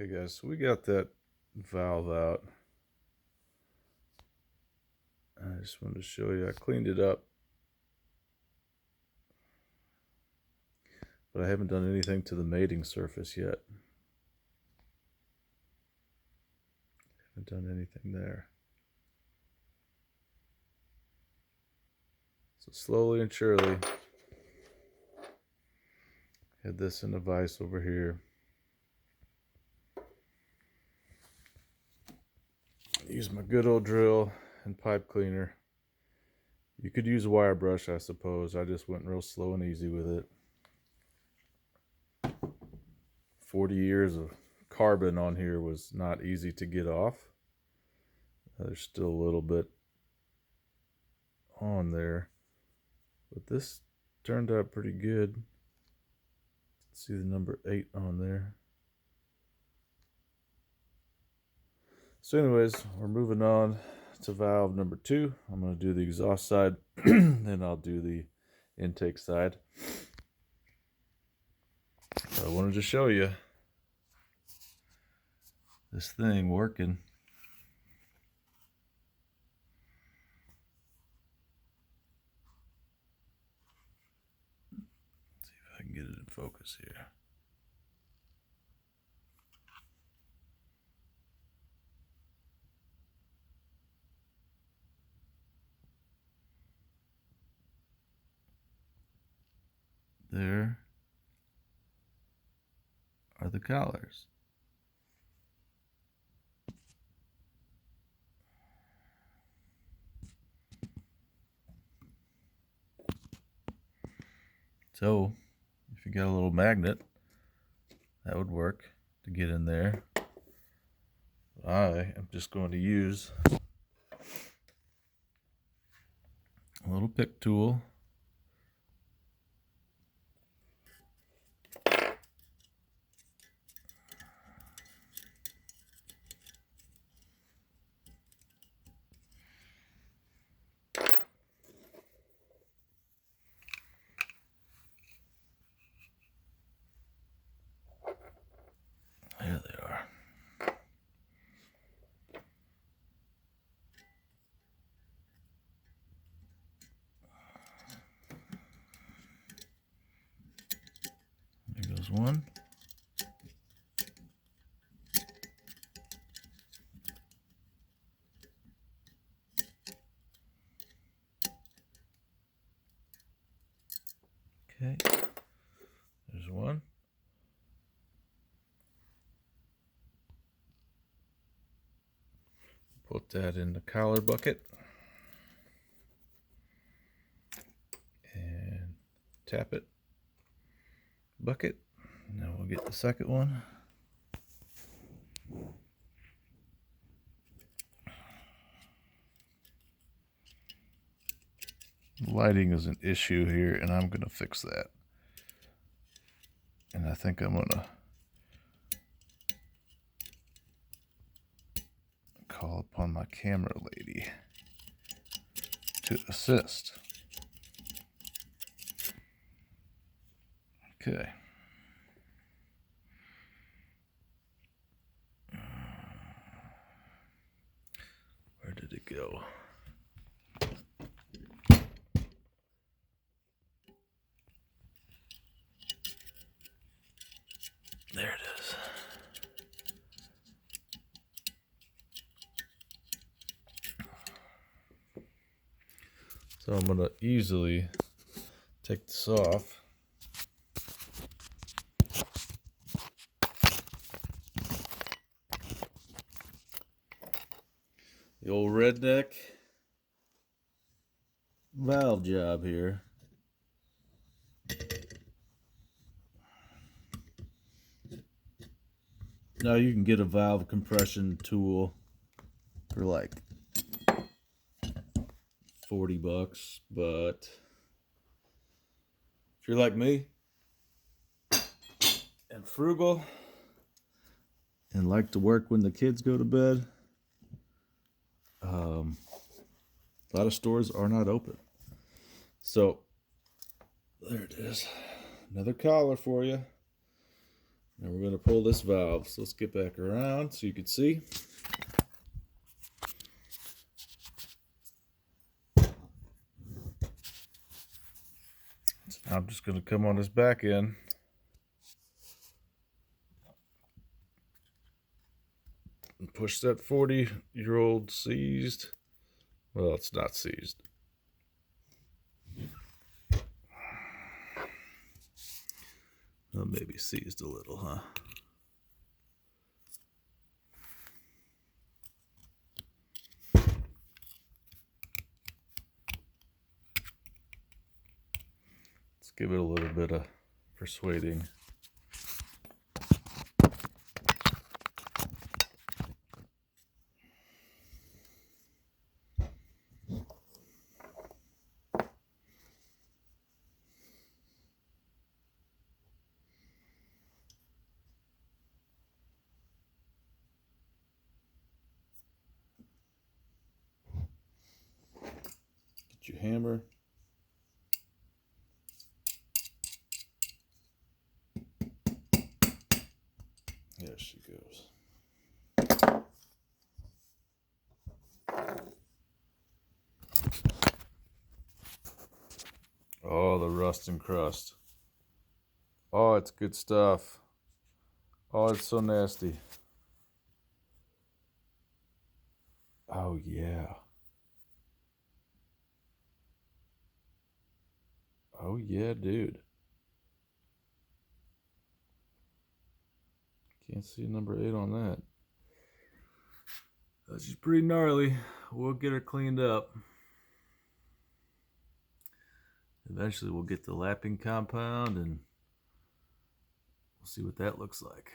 Okay guys, so we got that valve out. I just wanted to show you, I cleaned it up, but I haven't done anything to the mating surface yet. Haven't done anything there. So slowly and surely, had this in a vise over here. Use my good old drill and pipe cleaner. You could use a wire brush, I suppose. I just went real slow and easy with it. 40 years of carbon on here was not easy to get off. There's still a little bit on there, but this turned out pretty good. See the number 8 on there. So anyways, we're moving on to valve number 2. I'm going to do the exhaust side, then I'll do the intake side. So I wanted to show you this thing working. Let's see if I can get it in focus here. There are the collars. So if you got a little magnet, that would work to get in there. I am just going to use a little pick tool. There they are. There goes one. Okay, there's one. Put that in the collar bucket and tap it. Bucket. Now we'll get the second one. Lighting is an issue here, and I'm going to fix that. And I think I'm going to call upon my camera lady to assist. Okay. Where did it go? There it is. So I'm going to easily take this off. The old Redneck valve job here. Now you can get a valve compression tool for like $40, but if you're like me and frugal and like to work when the kids go to bed, a lot of stores are not open. So there it is, another collar for you. Now we're going to pull this valve. So let's get back around so you can see. So now I'm just going to come on this back end. And push that 40-year-old seized. Well, it's not seized. Well, maybe seized a little, huh? Let's give it a little bit of persuading. Get your hammer. There she goes. Oh, the rust and crust. Oh, it's good stuff. Oh, it's so nasty. Oh, yeah. Oh, yeah, dude. Can't see number 8 on that. She's pretty gnarly. We'll get her cleaned up. Eventually we'll get the lapping compound and we'll see what that looks like.